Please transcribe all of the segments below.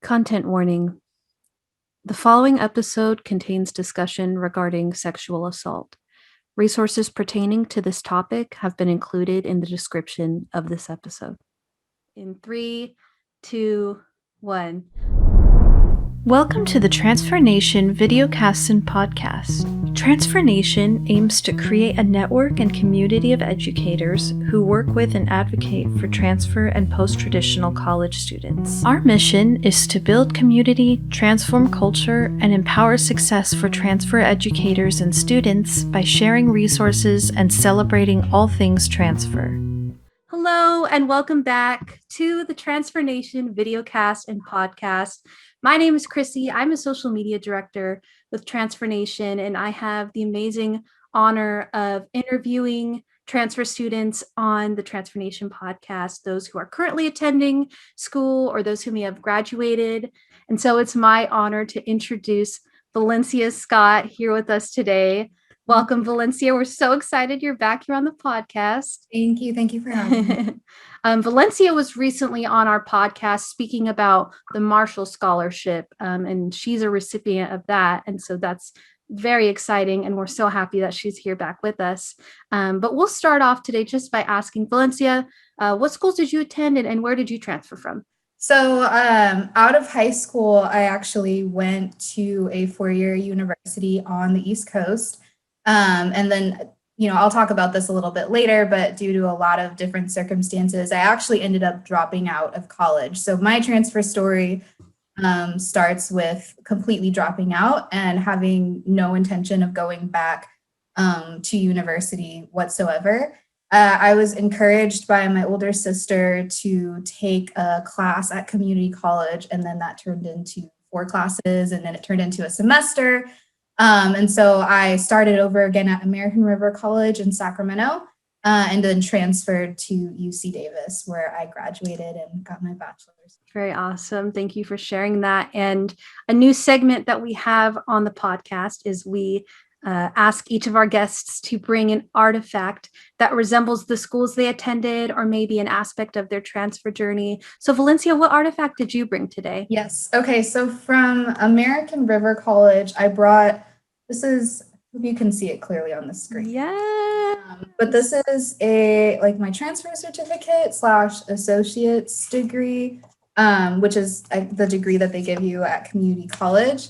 Content warning. The following episode contains discussion regarding sexual assault. Resources pertaining to this topic have been included in the description of this episode. In 3, 2, 1. Welcome to the Transfer Nation Videocast and Podcast. Transfer Nation aims to create a network and community of educators who work with and advocate for transfer and post-traditional college students. Our mission is to build community, transform culture, and empower success for transfer educators and students by sharing resources and celebrating all things transfer. Hello, and welcome back to the Transfer Nation Videocast and Podcast. My name is Chrissy. I'm a social media director with Transfer Nation, and I have the amazing honor of interviewing transfer students on the Transfer Nation podcast, those who are currently attending school or those who may have graduated. And so it's my honor to introduce Valencia Scott here with us today. Welcome, Valencia. We're so excited you're back here on the podcast. Thank you. Thank you for having me. Valencia was recently on our podcast speaking about the Marshall Scholarship, and she's a recipient of that. And so that's very exciting, and we're so happy that she's here back with us. But we'll start off today just by asking Valencia, what schools did you attend and where did you transfer from? So out of high school, I actually went to a four-year university on the East Coast. And then, I'll talk about this a little bit later, but due to a lot of different circumstances, I actually ended up dropping out of college. So my transfer story starts with completely dropping out and having no intention of going back to university whatsoever. I was encouraged by my older sister to take a class at community college, and then that turned into 4 classes, and then it turned into a semester. And so I started over again at American River College in Sacramento, and then transferred to UC Davis, where I graduated and got my bachelor's. Very awesome. Thank you for sharing that. And a new segment that we have on the podcast is we ask each of our guests to bring an artifact that resembles the schools they attended or maybe an aspect of their transfer journey. So Valencia, what artifact did you bring today? Yes. Okay. So from American River College, I brought, this is, hope you can see it clearly on the screen. Yeah. But this is my transfer certificate / associate's degree, which is the degree that they give you at community college.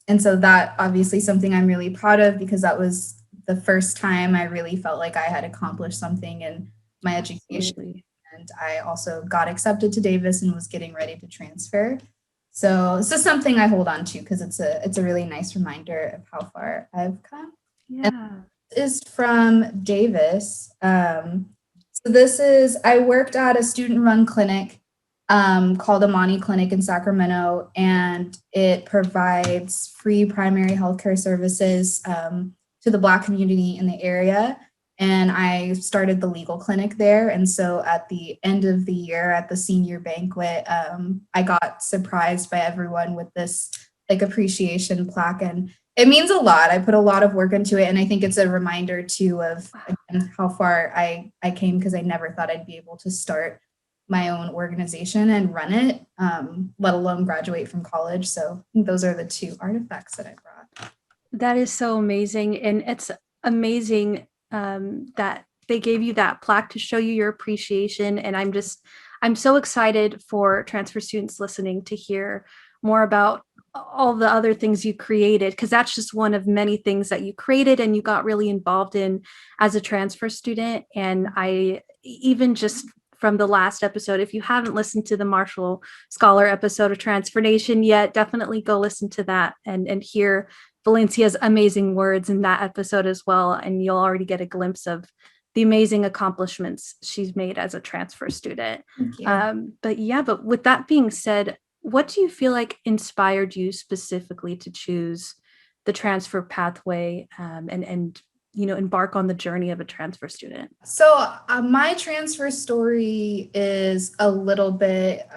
And so that obviously something I'm really proud of, because that was the first time I really felt like I had accomplished something in my education. Absolutely. And I also got accepted to Davis and was getting ready to transfer. So this is something I hold on to because it's a really nice reminder of how far I've come. Yeah. And this is from Davis. So this is, I worked at a student-run clinic called Amani Clinic in Sacramento, and it provides free primary healthcare services to the Black community in the area. And I started the legal clinic there. And so at the end of the year at the senior banquet, I got surprised by everyone with this appreciation plaque. And it means a lot. I put a lot of work into it. And I think it's a reminder too of again, how far I came, because I never thought I'd be able to start my own organization and run it, let alone graduate from college. So I think those are the 2 artifacts that I brought. That is so amazing. And it's amazing that they gave you that plaque to show you your appreciation. And I'm so excited for transfer students listening to hear more about all the other things you created, because that's just one of many things that you created and you got really involved in as a transfer student. And I even just from the last episode, if you haven't listened to the Marshall Scholar episode of Transfer Nation yet, definitely go listen to that and hear Valencia's amazing words in that episode as well. And you'll already get a glimpse of the amazing accomplishments she's made as a transfer student. But with that being said, what do you feel like inspired you specifically to choose the transfer pathway and embark on the journey of a transfer student? So my transfer story is a little bit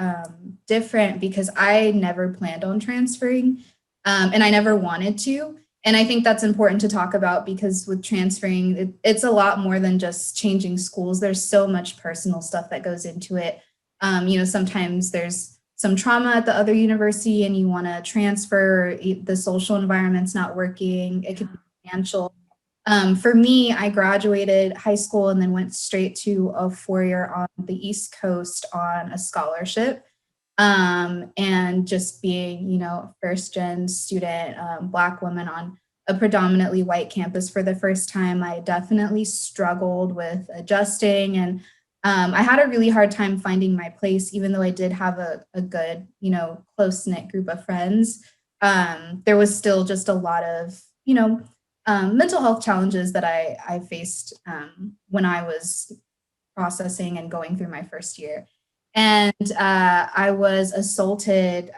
different because I never planned on transferring. And I never wanted to. And I think that's important to talk about, because with transferring, it's a lot more than just changing schools. There's so much personal stuff that goes into it. Sometimes there's some trauma at the other university and you want to transfer, the social environment's not working, it could be financial. For me, I graduated high school and then went straight to a 4-year on the East Coast on a scholarship. And just being, first gen student, Black woman on a predominantly white campus for the first time, I definitely struggled with adjusting. And I had a really hard time finding my place, even though I did have a good, close knit group of friends. There was still just a lot of, mental health challenges that I faced when I was processing and going through my first year. And I was assaulted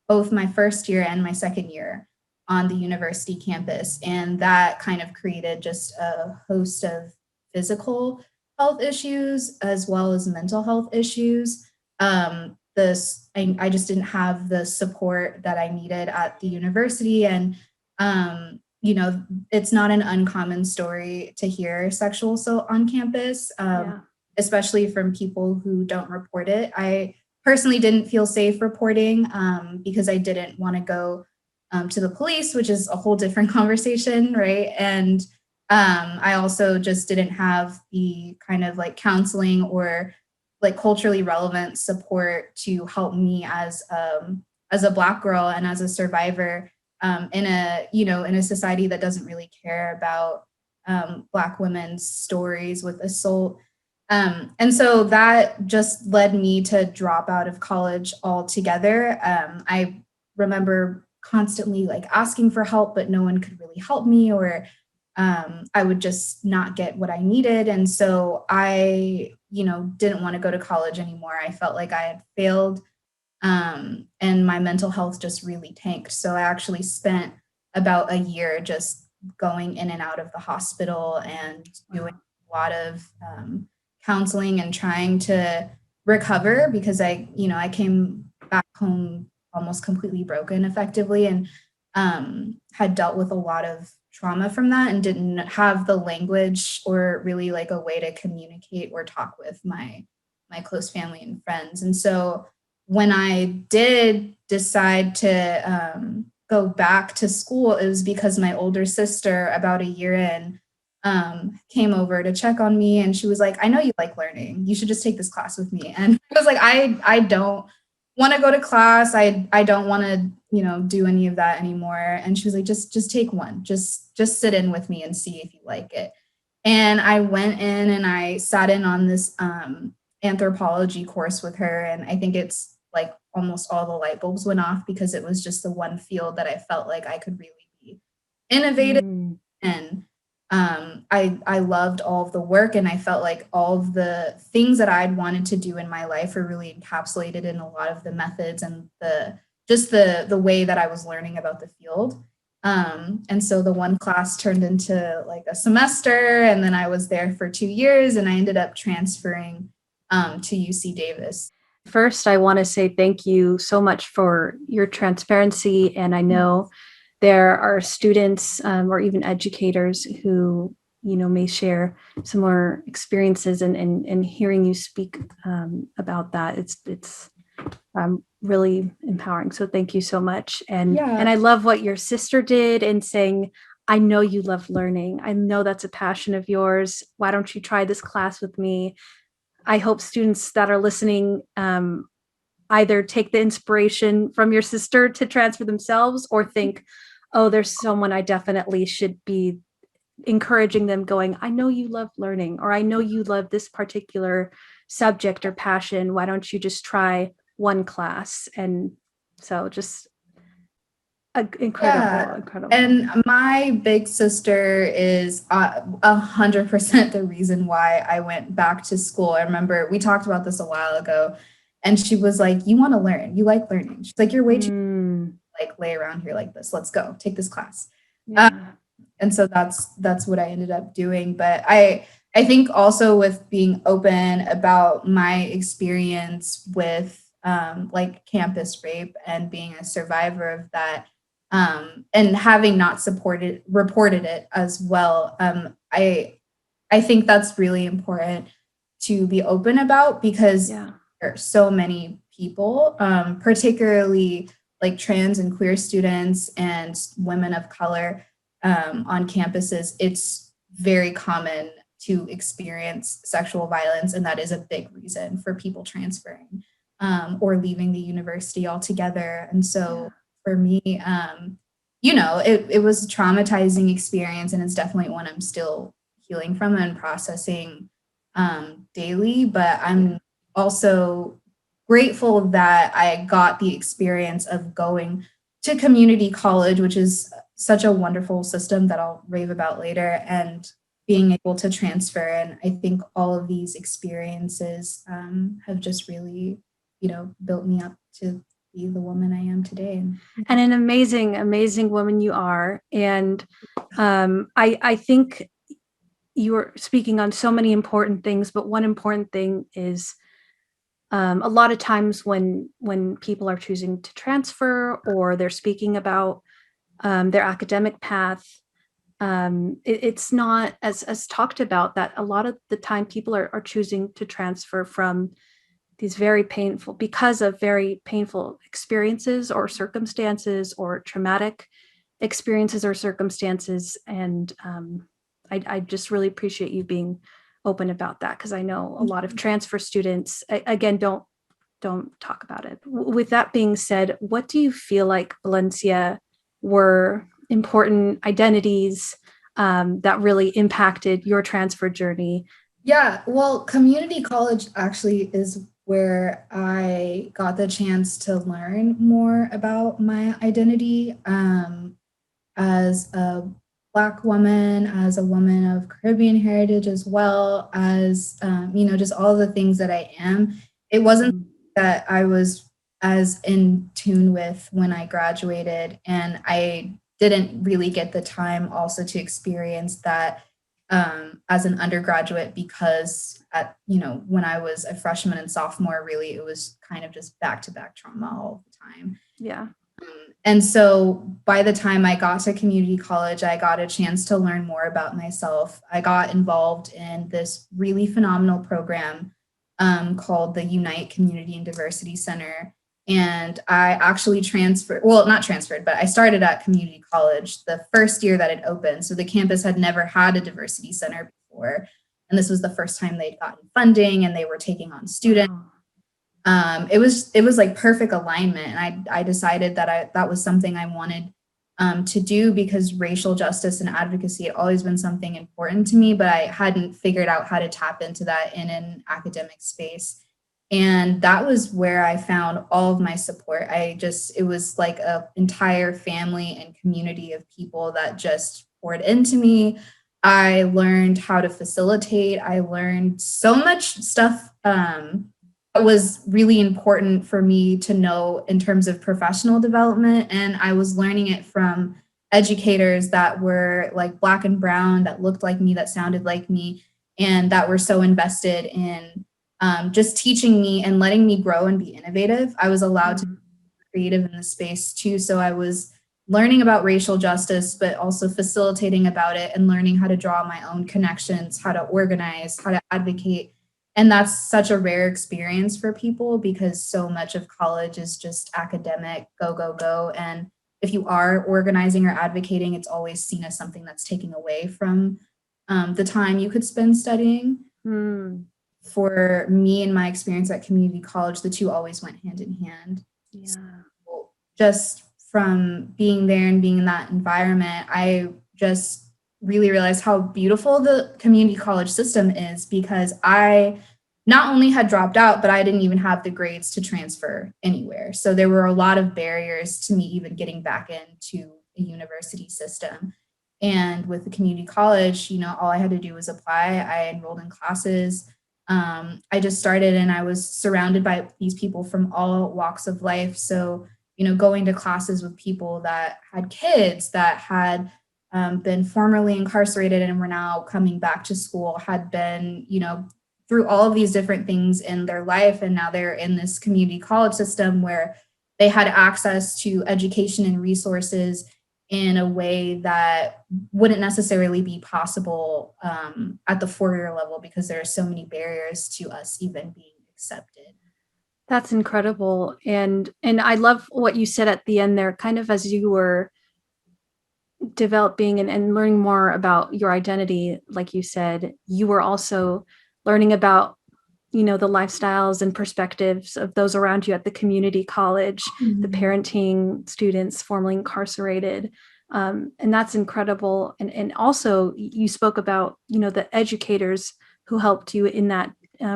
both my first year and my second year on the university campus. And that kind of created just a host of physical health issues as well as mental health issues. I just didn't have the support that I needed at the university. And it's not an uncommon story to hear sexual assault on campus, especially from people who don't report it. I personally didn't feel safe reporting because I didn't want to go to the police, which is a whole different conversation, right? And I also just didn't have the kind of like counseling or like culturally relevant support to help me as a Black girl and as a survivor in a society that doesn't really care about Black women's stories with assault. And so that just led me to drop out of college altogether. I remember constantly like asking for help, but no one could really help me, or I would just not get what I needed. And so I, didn't want to go to college anymore. I felt like I had failed. And my mental health just really tanked. So I actually spent about a year just going in and out of the hospital and doing a lot of counseling and trying to recover, because I came back home almost completely broken effectively, and had dealt with a lot of trauma from that and didn't have the language or really like a way to communicate or talk with my close family and friends. And so when I did decide to go back to school, it was because my older sister, about a year in, came over to check on me, and she was like, "I know you like learning. You should just take this class with me." And I was like, I don't want to go to class. I don't want to, do any of that anymore. And she was like, just take one. Just sit in with me and see if you like it. And I went in and I sat in on this anthropology course with her, and I think it's like almost all the light bulbs went off, because it was just the one field that I felt like I could really be innovative in. I loved all of the work, and I felt like all of the things that I'd wanted to do in my life are really encapsulated in a lot of the methods and the way that I was learning about the field. And so the one class turned into like a semester, and then I was there for 2 years, and I ended up transferring to UC Davis. First, I want to say thank you so much for your transparency. And I know there are students or even educators who, may share similar experiences, and hearing you speak about that, it's really empowering. So thank you so much. And I love what your sister did in saying, "I know you love learning. I know that's a passion of yours. Why don't you try this class with me?" I hope students that are listening either take the inspiration from your sister to transfer themselves, or think, "Oh, there's someone I definitely should be encouraging them, going, I know you love learning, or I know you love this particular subject or passion. Why don't you just try one class?" And so just incredible. And my big sister is 100% the reason why I went back to school. I remember we talked about this a while ago, and she was like, "You want to learn, you like learning." She's like, "You're way too like lay around here like this. Let's go take this class." And so that's what I ended up doing. But I think also with being open about my experience with like campus rape and being a survivor of that, and having not reported it as well, I think that's really important to be open about, because there are so many people, particularly like trans and queer students and women of color on campuses. It's very common to experience sexual violence, and that is a big reason for people transferring or leaving the university altogether. And so for me, it was a traumatizing experience, and it's definitely one I'm still healing from and processing daily. But I'm also grateful that I got the experience of going to community college, which is such a wonderful system that I'll rave about later, and being able to transfer. And I think all of these experiences have just really, built me up to be the woman I am today. And an amazing, amazing woman you are. And I think you are speaking on so many important things, but one important thing is a lot of times when people are choosing to transfer or they're speaking about their academic path, it's not as talked about, that a lot of the time people are choosing to transfer from these because of very painful experiences or circumstances or traumatic experiences or circumstances. And I just really appreciate you being open about that, because I know a lot of transfer students, again, don't talk about it. With that being said, what do you feel like, Valencia, were important identities that really impacted your transfer journey? Yeah, well, community college actually is where I got the chance to learn more about my identity as a Black woman, as a woman of Caribbean heritage, as well as, just all the things that I am. It wasn't that I was as in tune with when I graduated, and I didn't really get the time also to experience that as an undergraduate, because when I was a freshman and sophomore, really it was kind of just back-to-back trauma all the time. Yeah. And so by the time I got to community college, I got a chance to learn more about myself. I got involved in this really phenomenal program called the Unite Community and Diversity Center. And I actually not transferred, but I started at community college the first year that it opened. So the campus had never had a diversity center before. And this was the first time they'd gotten funding and they were taking on students. Wow. It was like perfect alignment. And I decided that that was something I wanted to do, because racial justice and advocacy had always been something important to me, but I hadn't figured out how to tap into that in an academic space. And that was where I found all of my support. It was like an entire family and community of people that just poured into me. I learned how to facilitate. I learned so much stuff that was really important for me to know in terms of professional development. And I was learning it from educators that were like Black and brown, that looked like me, that sounded like me, and that were so invested in just teaching me and letting me grow and be innovative. I was allowed to be creative in the space too. So I was learning about racial justice, but also facilitating about it and learning how to draw my own connections, how to organize, how to advocate. And that's such a rare experience for people, because so much of college is just academic, go, go, go. And if you are organizing or advocating, it's always seen as something that's taking away from the time you could spend studying. For me and my experience at community college, the two always went hand in hand. Yeah. So just from being there and being in that environment, I just really realized how beautiful the community college system is, because I not only had dropped out, but I didn't even have the grades to transfer anywhere. So there were a lot of barriers to me even getting back into a university system. And with the community college, all I had to do was apply. I enrolled in classes. I just started, and I was surrounded by these people from all walks of life. So, going to classes with people that had kids, that had been formerly incarcerated and were now coming back to school, had been, through all of these different things in their life. And now they're in this community college system where they had access to education and resources in a way that wouldn't necessarily be possible at the four-year level, because there are so many barriers to us even being accepted. That's incredible. And I love what you said at the end there, kind of as you were developing and learning more about your identity, like you said, you were also learning about, the lifestyles and perspectives of those around you at the community college, the parenting students formerly incarcerated. And that's incredible. And also you spoke about, the educators who helped you in that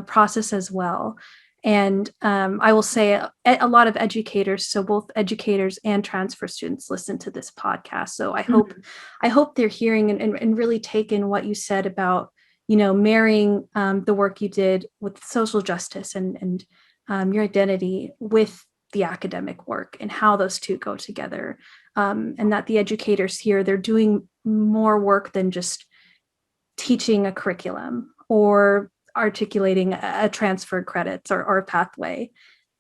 process as well. And I will say a lot of educators, so both educators and transfer students, listen to this podcast. So I hope they're hearing and really taking what you said about, marrying the work you did with social justice and your identity with the academic work and how those two go together. And that the educators here, they're doing more work than just teaching a curriculum or articulating a transfer credits or a pathway.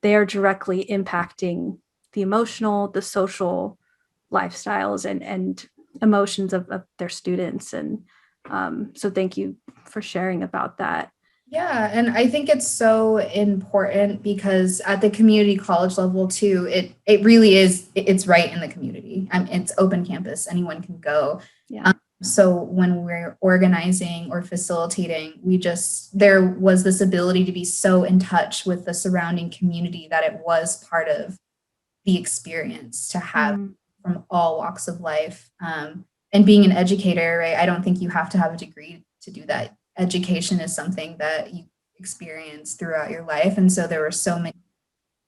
They are directly impacting the emotional, the social lifestyles and emotions of their students. And so thank you for sharing about that. Yeah, and I think it's so important because at the community college level too, it really is, it's right in the community. It's open campus, anyone can go. Yeah. So when we're organizing or facilitating, there was this ability to be so in touch with the surrounding community that it was part of the experience to have from all walks of life. And being an educator, right? I don't think you have to have a degree to do that. Education is something that you experience throughout your life. And so there were so many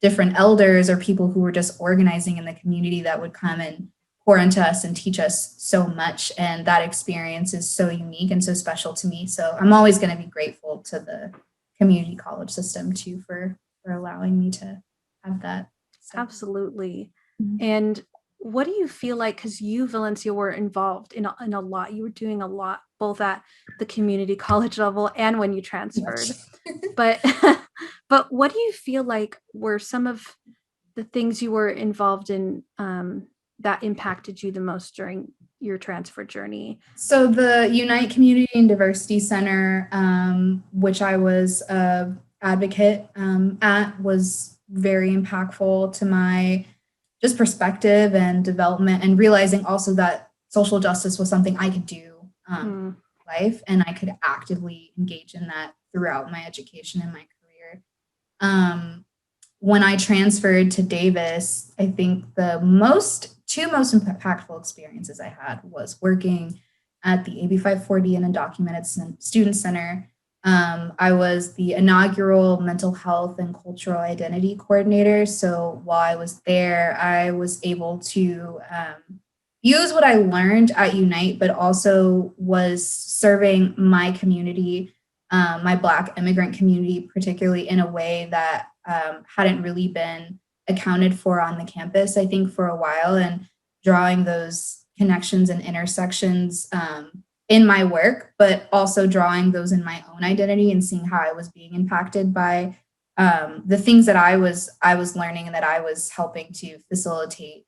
different elders or people who were just organizing in the community that would come and pour into us and teach us so much. And that experience is so unique and so special to me. So I'm always going to be grateful to the community college system too for allowing me to have that. So. Absolutely. And what do you feel like, because you, Valencia, were involved in a lot, you were doing a lot, both at the community college level and when you transferred. But but what do you feel like were some of the things you were involved in that impacted you the most during your transfer journey? So the Unite Community and Diversity Center, which I was an advocate at, was very impactful to my just perspective and development, and realizing also that social justice was something I could do in life, and I could actively engage in that throughout my education and my career. When I transferred to Davis, I think the two most impactful experiences I had was working at the AB 540 and Undocumented Students Center. I was the inaugural mental health and cultural identity coordinator. So while I was there, I was able to use what I learned at Unite, but also was serving my community, my Black immigrant community, particularly in a way that hadn't really been accounted for on the campus, I think, for a while, and drawing those connections and intersections in my work, but also drawing those in my own identity and seeing how I was being impacted by the things that I was learning and that I was helping to facilitate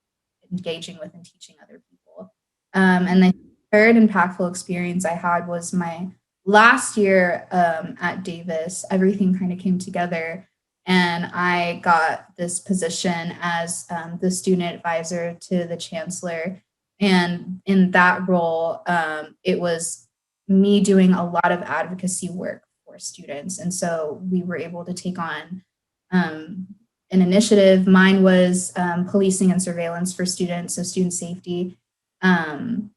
engaging with and teaching other people. And the third impactful experience I had was my last year at Davis. Everything kind of came together, and I got this position as the student advisor to the Chancellor. And in that role, it was me doing a lot of advocacy work for students. And so we were able to take on an initiative. Mine was policing and surveillance for students, so student safety, and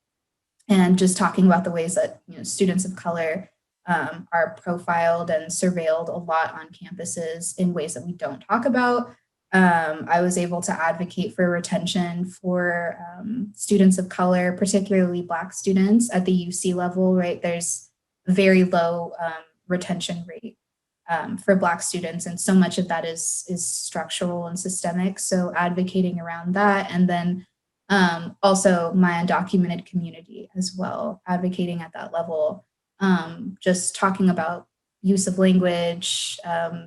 just talking about the ways that students of color are profiled and surveilled a lot on campuses in ways that we don't talk about. I was able to advocate for retention for students of color, particularly Black students at the UC level, right? There's a very low retention rate for Black students, and so much of that is structural and systemic. So advocating around that, and then also my undocumented community as well, advocating at that level, just talking about use of language,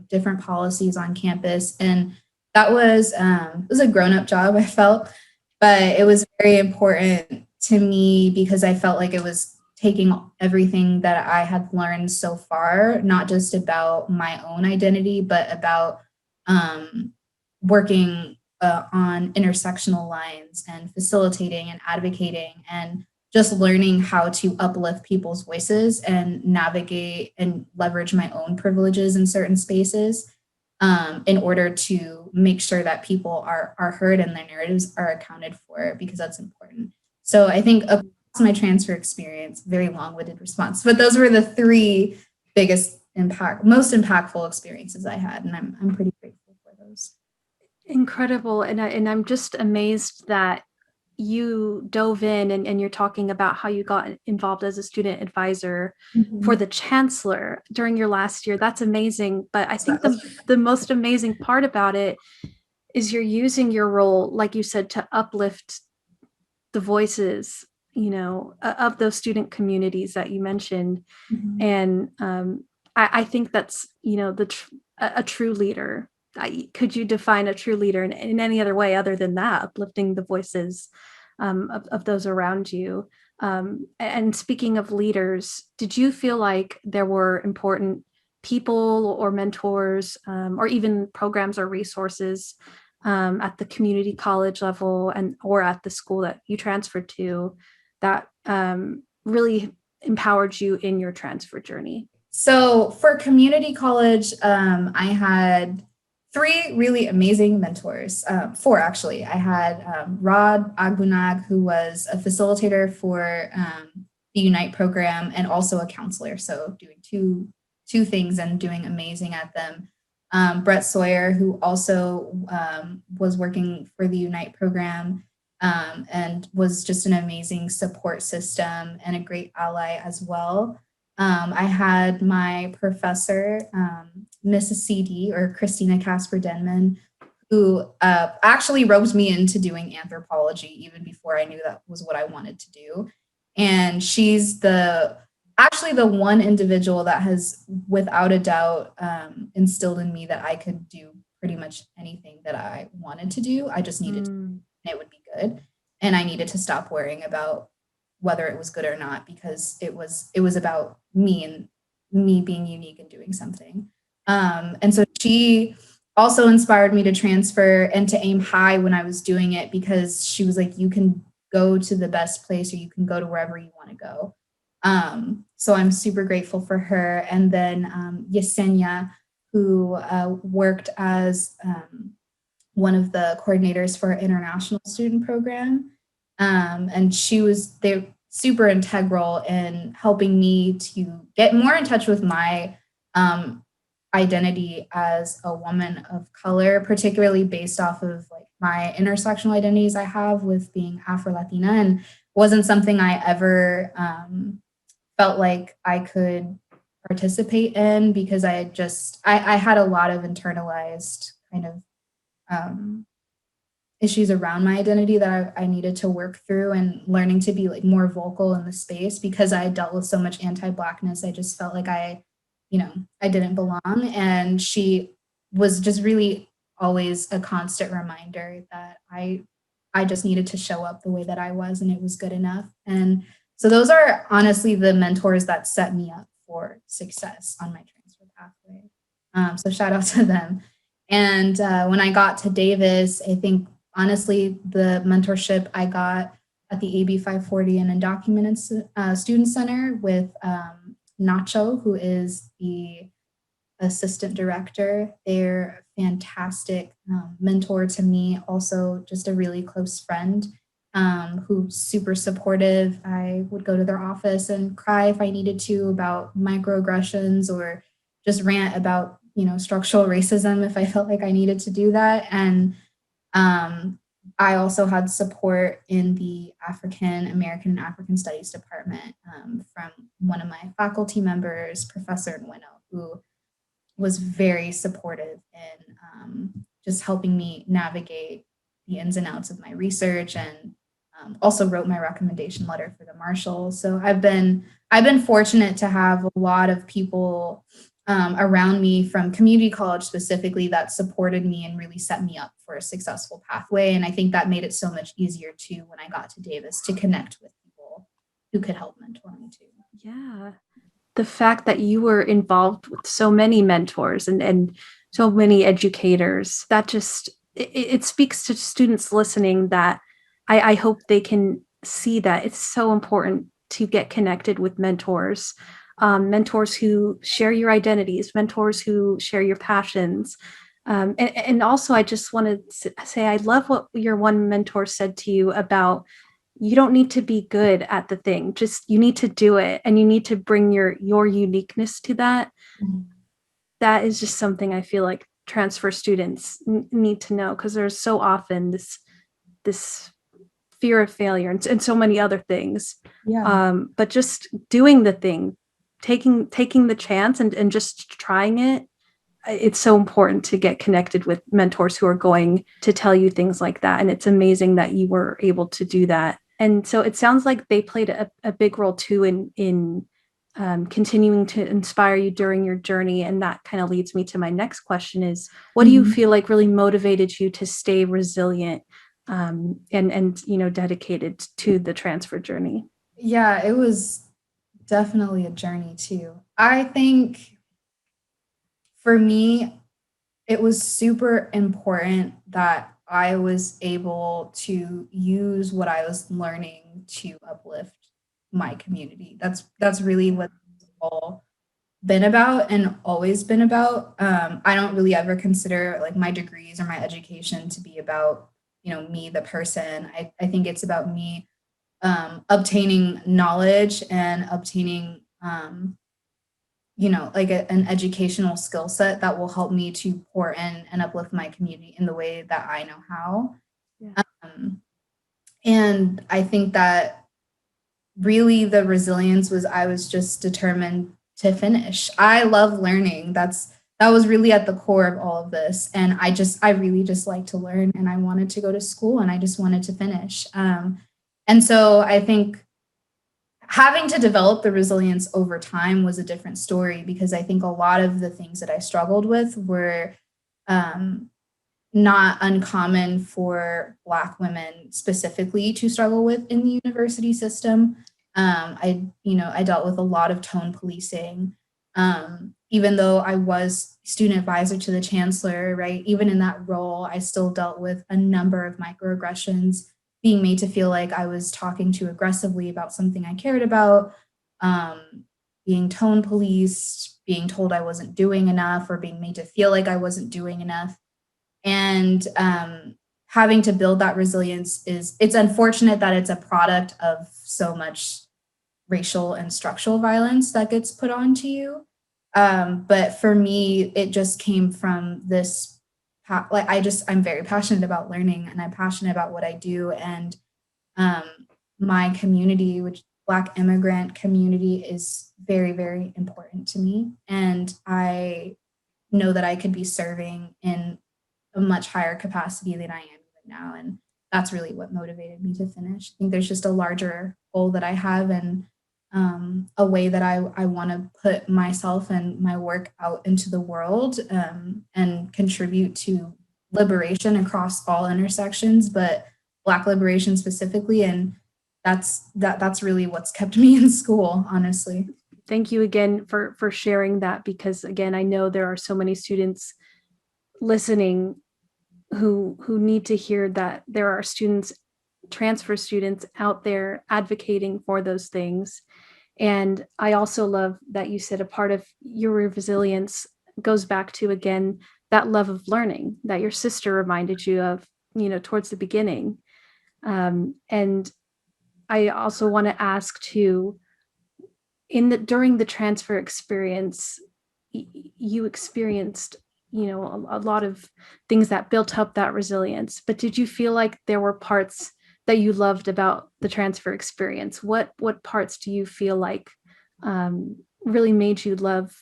different policies on campus. And that was it was a grown-up job, I felt, but it was very important to me because I felt like it was taking everything that I had learned so far, not just about my own identity, but about working on intersectional lines and facilitating and advocating and just learning how to uplift people's voices and navigate and leverage my own privileges in certain spaces in order to make sure that people are heard and their narratives are accounted for, because that's important. So I think across my transfer experience, very long-winded response, but those were the three most impactful experiences I had, and I'm pretty grateful for those. Incredible. And I'm just amazed that you dove in and you're talking about how you got involved as a student advisor for the chancellor during your last year. That's amazing. But I think the most amazing part about it is you're using your role, like you said, to uplift the voices, of those student communities that you mentioned. And I think that's, a true leader. Could you define a true leader in any other way other than that, uplifting the voices of those around you? And speaking of leaders, did you feel like there were important people or mentors, or even programs or resources at the community college level or at the school that you transferred to that really empowered you in your transfer journey? So for community college, I had three really amazing mentors, four actually. I had Rod Agbunag, who was a facilitator for the Unite program and also a counselor. So doing two things and doing amazing at them. Brett Sawyer, who also was working for the Unite program and was just an amazing support system and a great ally as well. I had my professor, Mrs. CD, or Christina Casper Denman, who actually roped me into doing anthropology even before I knew that was what I wanted to do. And she's actually the one individual that has, without a doubt, instilled in me that I could do pretty much anything that I wanted to do. I just needed to, and it would be good. And I needed to stop worrying about whether it was good or not, because it was about me and me being unique and doing something. And so she also inspired me to transfer and to aim high when I was doing it, because she was like, you can go to the best place or you can go to wherever you want to go. So I'm super grateful for her. And then Yesenia, who worked as one of the coordinators for our international student program. And they super integral in helping me to get more in touch with my identity as a woman of color, particularly based off of like my intersectional identities I have with being Afro-Latina, and wasn't something I ever felt like I could participate in, because I had a lot of internalized kind of issues around my identity that I needed to work through, and learning to be like more vocal in the space, because I dealt with so much anti-Blackness. I just felt like I didn't belong. And she was just really always a constant reminder that I just needed to show up the way that I was, and it was good enough. And so those are honestly the mentors that set me up for success on my transfer pathway. So shout out to them. And when I got to Davis, I think honestly, the mentorship I got at the AB 540 and Undocumented Students Center with Nacho, who is the assistant director. They're a fantastic mentor to me, also just a really close friend who's super supportive. I would go to their office and cry if I needed to about microaggressions, or just rant about structural racism if I felt like I needed to do that. And I also had support in the African American and African Studies department from one of my faculty members, Professor Nweno, who was very supportive in just helping me navigate the ins and outs of my research, and also wrote my recommendation letter for the Marshall. So I've been fortunate to have a lot of people around me from community college specifically that supported me and really set me up for a successful pathway. And I think that made it so much easier too when I got to Davis to connect with people who could help mentor me too. Yeah. The fact that you were involved with so many mentors and so many educators. That just, it speaks to students listening that I hope they can see that it's so important to get connected with mentors, mentors who share your identities, mentors who share your passions. And also, I just want to say, I love what your one mentor said to you about you don't need to be good at the thing, just you need to do it, and you need to bring your uniqueness to that. That is just something I feel like transfer students need to know, because there's so often this fear of failure and so many other things. But just doing the thing, taking the chance and just trying it, it's so important to get connected with mentors who are going to tell you things like that. And it's amazing that you were able to do that. And so it sounds like they played a big role too in continuing to inspire you during your journey. And that kind of leads me to my next question is, what do you feel like really motivated you to stay resilient and dedicated to the transfer journey? Yeah, it was definitely a journey too. I think for me, it was super important that I was able to use what I was learning to uplift my community. That's really what it's all been about and always been about. I don't really ever consider like my degrees or my education to be about, me, the person. I think it's about me obtaining knowledge and obtaining like an educational skill set that will help me to pour in and uplift my community in the way that I know how. Yeah. And I think that really the resilience was I was just determined to finish. I love learning. That was really at the core of all of this. And I really just like to learn, and I wanted to go to school, and I just wanted to finish. And so I think having to develop the resilience over time was a different story, because I think a lot of the things that I struggled with were not uncommon for Black women specifically to struggle with in the university system. I dealt with a lot of tone policing. Even though I was student advisor to the chancellor, right? Even in that role, I still dealt with a number of microaggressions, being made to feel like I was talking too aggressively about something I cared about, being tone policed, being told I wasn't doing enough, or being made to feel like I wasn't doing enough. And having to build that resilience it's unfortunate that it's a product of so much racial and structural violence that gets put onto you. But for me, it just came from this, I'm very passionate about learning, and I'm passionate about what I do. And um, my community, which Black immigrant community, is very, very important to me. And I know that I could be serving in a much higher capacity than I am even now. And that's really what motivated me to finish. I think there's just a larger goal that I have, and a way that I want to put myself and my work out into the world, and contribute to liberation across all intersections, but Black liberation specifically. And that's really what's kept me in school, honestly. Thank you again for sharing that, because again, I know there are so many students listening who need to hear that there are students, transfer students out there advocating for those things. And I also love that you said a part of your resilience goes back to, again, that love of learning that your sister reminded you of, towards the beginning. And I also want to ask too, during the transfer experience, you experienced, a lot of things that built up that resilience. But did you feel like there were parts that you loved about the transfer experience? What parts do you feel like really made you love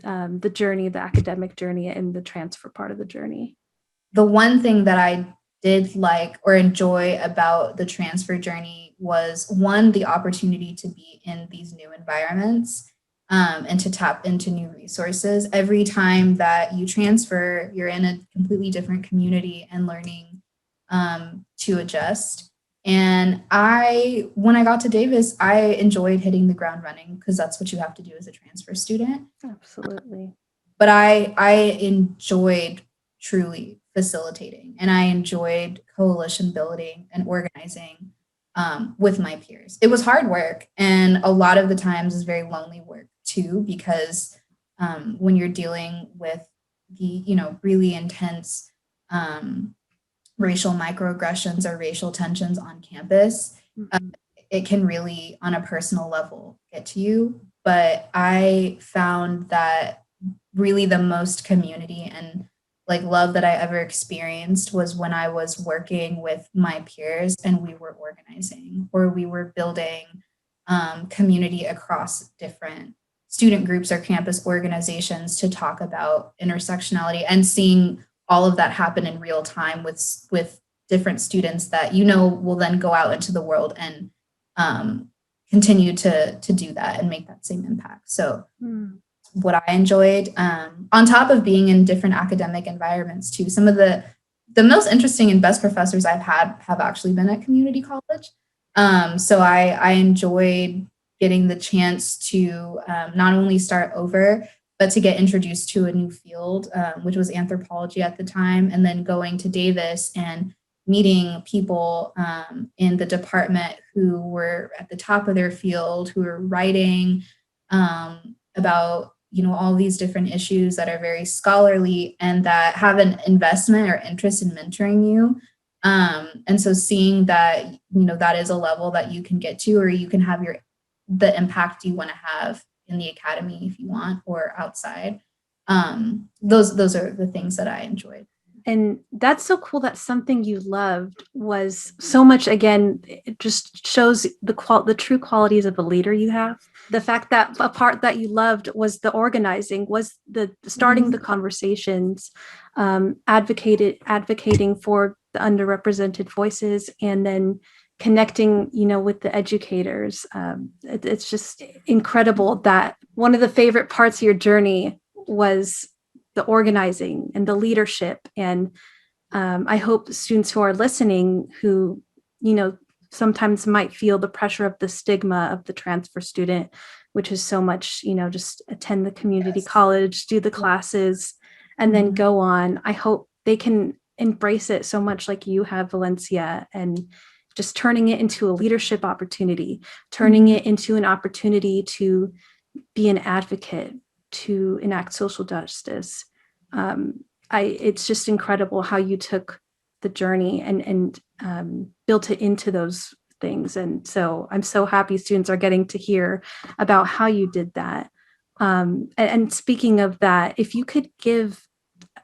the journey, the academic journey, and the transfer part of the journey? The one thing that I did like or enjoy about the transfer journey was, one, the opportunity to be in these new environments, and to tap into new resources. Every time that you transfer, you're in a completely different community and learning to adjust. And when I got to Davis, I enjoyed hitting the ground running, because that's what you have to do as a transfer student. Absolutely. but I enjoyed truly facilitating, and I enjoyed coalition building and organizing with my peers. It was hard work, and a lot of the times is very lonely work too, because when you're dealing with the really intense racial microaggressions or racial tensions on campus, it can really, on a personal level, get to you. But I found that really the most community and like love that I ever experienced was when I was working with my peers and we were organizing, or we were building community across different student groups or campus organizations to talk about intersectionality, and seeing all of that happen in real time with different students that will then go out into the world and continue to do that and make that same impact. So what I enjoyed, on top of being in different academic environments too, some of the most interesting and best professors I've had have actually been at community college. So I enjoyed getting the chance to not only start over, but to get introduced to a new field, which was anthropology at the time, and then going to Davis and meeting people in the department who were at the top of their field, who were writing about all these different issues that are very scholarly and that have an investment or interest in mentoring you. And so seeing that that is a level that you can get to, or you can have the impact you want to have in the academy if you want, or outside. Those are the things that I enjoyed. And that's so cool that something you loved was so much, again, it just shows the true qualities of a leader you have. The fact that a part that you loved was the organizing, was the starting the conversations, advocating for the underrepresented voices, and then connecting, with the educators. It's just incredible that one of the favorite parts of your journey was the organizing and the leadership. And I hope students who are listening, who, sometimes might feel the pressure of the stigma of the transfer student, which is so much, just attend the community college, do the classes, and then go on. I hope they can embrace it so much like you have, Valencia, and just turning it into a leadership opportunity, turning it into an opportunity to be an advocate, to enact social justice. It's just incredible how you took the journey and built it into those things. And so I'm so happy students are getting to hear about how you did that. And speaking of that, if you could give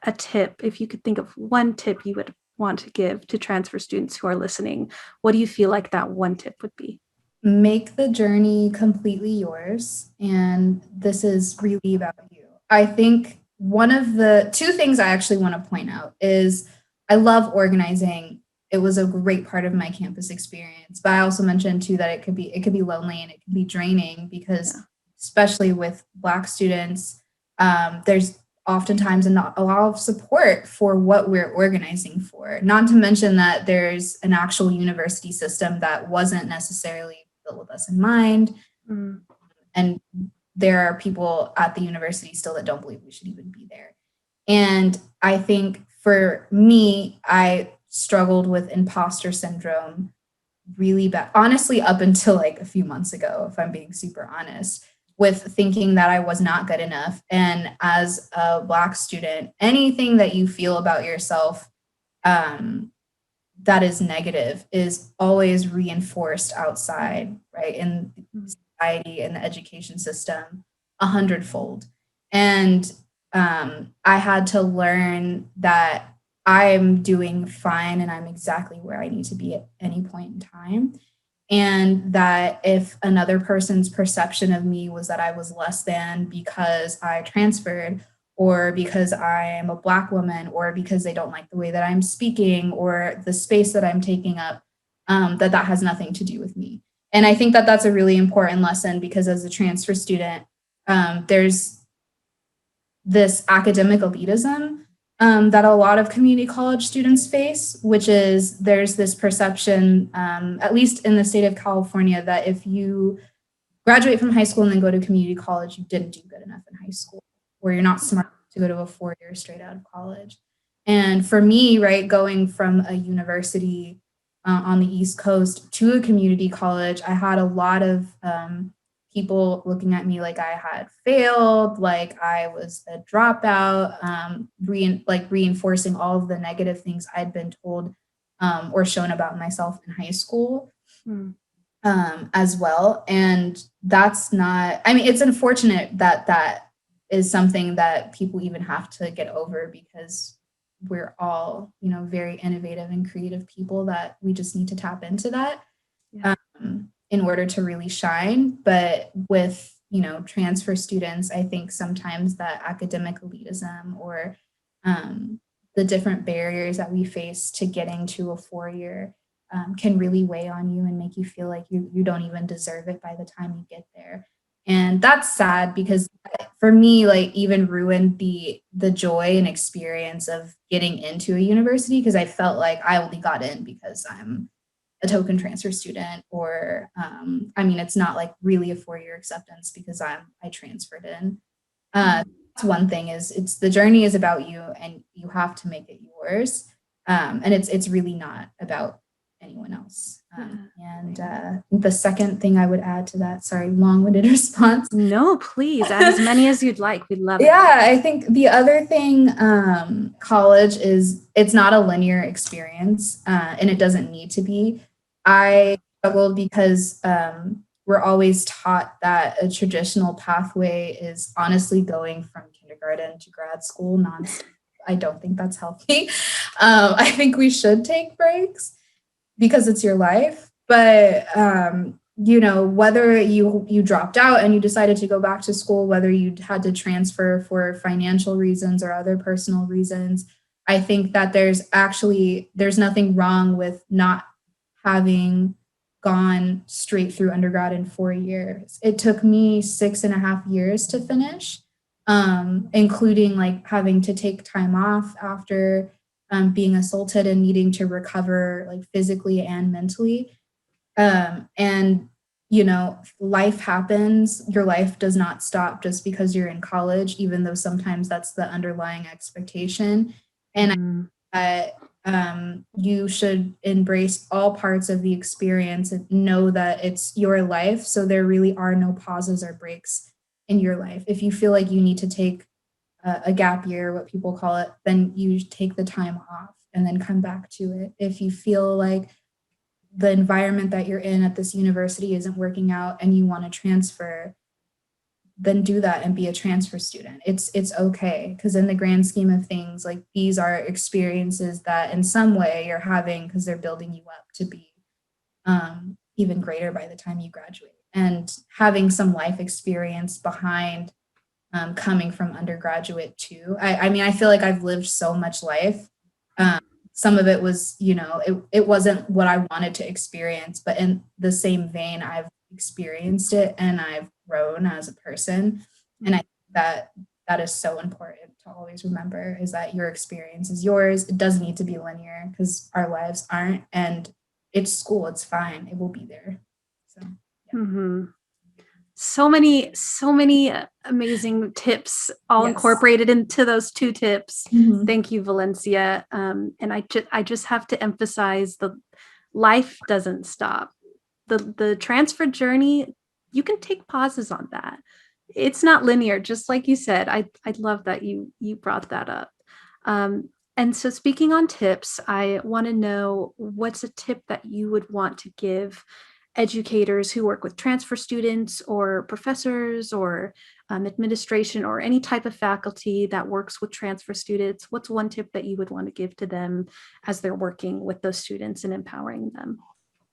a tip, if you could think of one tip you would want to give to transfer students who are listening, what do you feel like that one tip would be? Make the journey completely yours. And this is really about you. I think one of the two things I actually want to point out is I love organizing. It was a great part of my campus experience, but I also mentioned too that it could be lonely and it can be draining, because especially with Black students, there's oftentimes not a lot of support for what we're organizing for. Not to mention that there's an actual university system that wasn't necessarily built with us in mind. And there are people at the university still that don't believe we should even be there. And I think for me, I struggled with imposter syndrome really bad, honestly, up until like a few months ago, if I'm being super honest, with thinking that I was not good enough. And as a Black student, anything that you feel about yourself that is negative is always reinforced outside, right? In society and the education system, 100-fold. And I had to learn that I'm doing fine and I'm exactly where I need to be at any point in time. And that if another person's perception of me was that I was less than because I transferred, or because I am a Black woman, or because they don't like the way that I'm speaking or the space that I'm taking up, that has nothing to do with me. And I think that that's a really important lesson, because as a transfer student, there's this academic elitism that a lot of community college students face, which is there's this perception, at least in the state of California, that if you graduate from high school and then go to community college, you didn't do good enough in high school, or you're not smart to go to a 4-year straight out of college. And for me, right, going from a university on the East Coast to a community college, I had a lot of people looking at me like I had failed, like I was a dropout, reinforcing all of the negative things I'd been told or shown about myself in high school. As well. And that's not, I mean, it's unfortunate that that is something that people even have to get over, because we're all, very innovative and creative people that we just need to tap into that in order to really shine. But with, transfer students, I think sometimes that academic elitism or the different barriers that we face to getting to a 4-year can really weigh on you and make you feel like you don't even deserve it by the time you get there. And that's sad, because for me, like, even ruined the joy and experience of getting into a university, because I felt like I only got in because I'm a token transfer student, or it's not like really a 4-year acceptance because I transferred in. That's one thing, is it's the journey is about you and you have to make it yours. And it's really not about anyone else. And the second thing I would add to that, sorry, long-winded response. No, please add as many as you'd like. We'd love it. Yeah, I think the other thing, college is, it's not a linear experience, and it doesn't need to be. I struggled because we're always taught that a traditional pathway is honestly going from kindergarten to grad school nonstop. I don't think that's healthy. I think we should take breaks because it's your life. But, whether you dropped out and you decided to go back to school, whether you had to transfer for financial reasons or other personal reasons, I think that there's nothing wrong with not having gone straight through undergrad in 4 years. It took me 6.5 years to finish, including like having to take time off after being assaulted and needing to recover, like, physically and mentally. And, life happens. Your life does not stop just because you're in college, even though sometimes that's the underlying expectation. And you should embrace all parts of the experience and know that it's your life. So there really are no pauses or breaks in your life. If you feel like you need to take a gap year, what people call it, then you take the time off and then come back to it. If you feel like the environment that you're in at this university isn't working out and you want to transfer, then do that and be a transfer student. It's okay, because in the grand scheme of things, like, these are experiences that in some way you're having because they're building you up to be even greater by the time you graduate. And having some life experience behind coming from undergraduate too. I feel like I've lived so much life. Some of it was, it wasn't what I wanted to experience, but in the same vein, I've experienced it and I've grown as a person. And I think that is so important to always remember, is that your experience is yours. It doesn't need to be linear, because our lives aren't, and it's school. It's fine. It will be there. So, yeah. So many amazing tips, all incorporated into those 2 tips. Thank you, Valencia. And I just have to emphasize, the life doesn't stop. The transfer journey, you can take pauses on that. It's not linear, just like you said. I love that you brought that up. And so, speaking on tips, I want to know, what's a tip that you would want to give educators who work with transfer students, or professors, or administration, or any type of faculty that works with transfer students? What's one tip that you would want to give to them as they're working with those students and empowering them?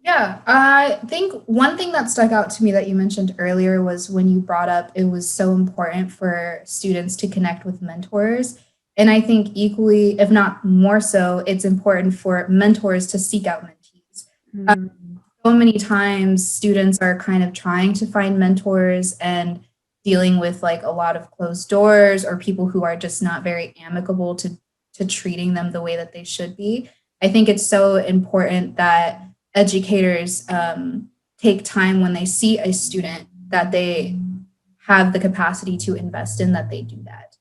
Yeah, I think one thing that stuck out to me that you mentioned earlier was when you brought up it was so important for students to connect with mentors. And I think equally, if not more so, it's important for mentors to seek out mentees. So many times students are kind of trying to find mentors and dealing with, like, a lot of closed doors, or people who are just not very amicable to treating them the way that they should be. I think it's so important that educators take time when they see a student that they have the capacity to invest in, that they do that.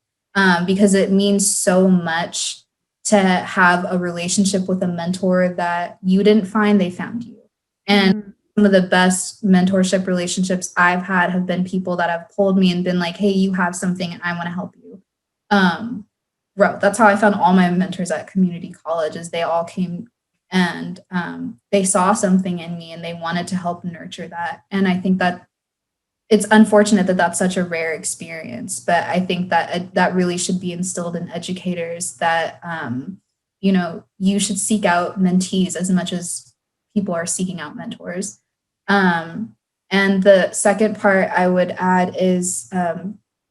because it means so much to have a relationship with a mentor that you didn't find, they found you. And some of the best mentorship relationships I've had have been people that have pulled me and been like, hey, you have something and I want to help you. Bro, that's how I found all my mentors at community college, is they all came and they saw something in me and they wanted to help nurture that. And I think that it's unfortunate that that's such a rare experience, but I think that that really should be instilled in educators, that you should seek out mentees as much as people are seeking out mentors. And the second part I would add is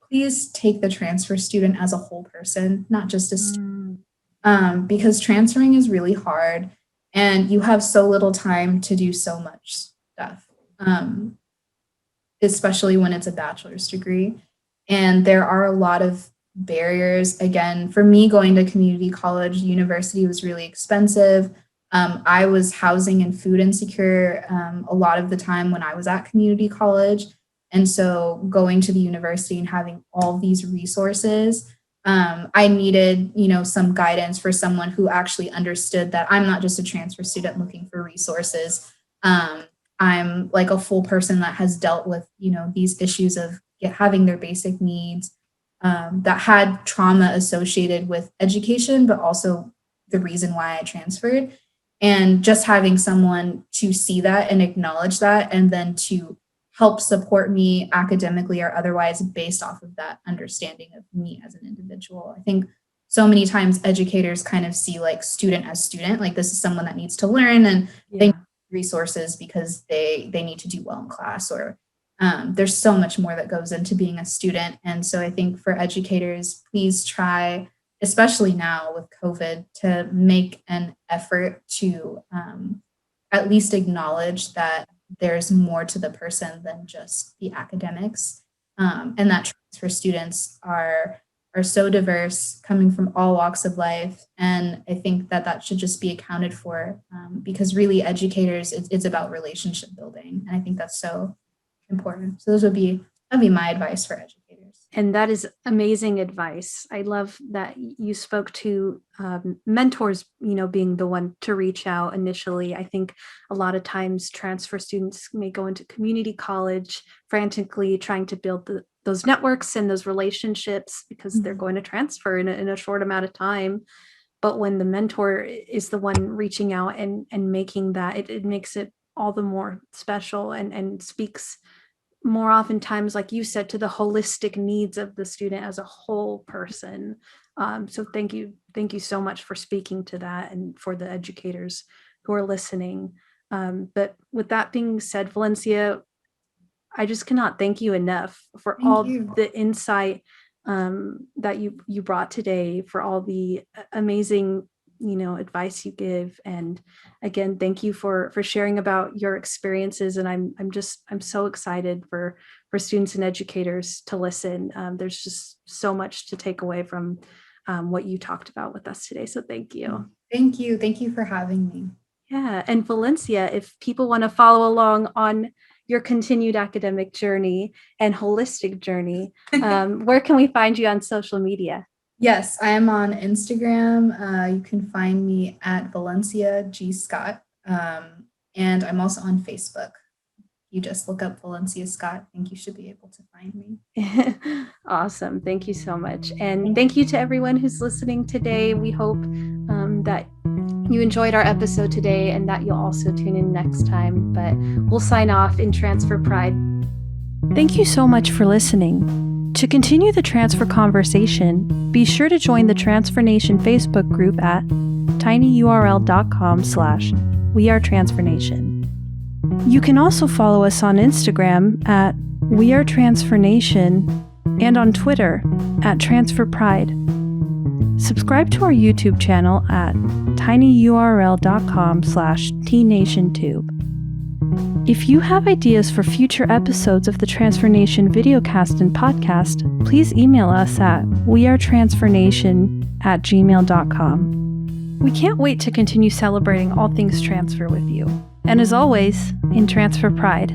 please take the transfer student as a whole person, not just a student, because transferring is really hard and you have so little time to do so much stuff. Especially when it's a bachelor's degree. And there are a lot of barriers. Again, for me, going to community college, university was really expensive. I was housing and food insecure a lot of the time when I was at community college. And so going to the university and having all these resources, I needed, some guidance for someone who actually understood that I'm not just a transfer student looking for resources. I'm like a full person that has dealt with, these issues of having their basic needs, that had trauma associated with education, but also the reason why I transferred. And just having someone to see that and acknowledge that, and then to help support me academically or otherwise based off of that understanding of me as an individual. I think so many times educators kind of see like student as student, like this is someone that needs to learn and they need resources because they need to do well in class, or there's so much more that goes into being a student. And so I think for educators, please try, especially now with COVID, to make an effort to at least acknowledge that there's more to the person than just the academics, and that transfer students are so diverse, coming from all walks of life. And I think that should just be accounted for, because really educators, it's about relationship building. And I think that's so important. So that'd be my advice for educators. And that is amazing advice. I love that you spoke to mentors, being the one to reach out initially. I think a lot of times transfer students may go into community college frantically trying to build those networks and those relationships because they're going to transfer in a short amount of time. But when the mentor is the one reaching out and making that, it makes it all the more special and speaks more oftentimes, like you said, to the holistic needs of the student as a whole person. So thank you so much for speaking to that, and for the educators who are listening. But with that being said, Valencia, I just cannot thank you enough for all the insight that you brought today, for all the amazing advice you give. And again, thank you for sharing about your experiences. And I'm so excited for students and educators to listen. There's just so much to take away from what you talked about with us today. So thank you. Thank you for having me. Yeah. And Valencia, if people want to follow along on your continued academic journey and holistic journey, where can we find you on social media? Yes, I am on Instagram. You can find me at Valencia G. Scott. And I'm also on Facebook. You just look up Valencia Scott. I think you should be able to find me. Awesome. Thank you so much. And thank you to everyone who's listening today. We hope that you enjoyed our episode today and that you'll also tune in next time. But we'll sign off in Transfer Pride. Thank you so much for listening. To continue the transfer conversation, be sure to join the Transfer Nation Facebook group at tinyurl.com/wearetransfernation. You can also follow us on Instagram at wearetransfernation and on Twitter at transferpride. Subscribe to our YouTube channel at tinyurl.com/tnationtube. If you have ideas for future episodes of the Transfer Nation videocast and podcast, please email us at wearetransfernation@gmail.com. We can't wait to continue celebrating all things transfer with you. And as always, in Transfer Pride.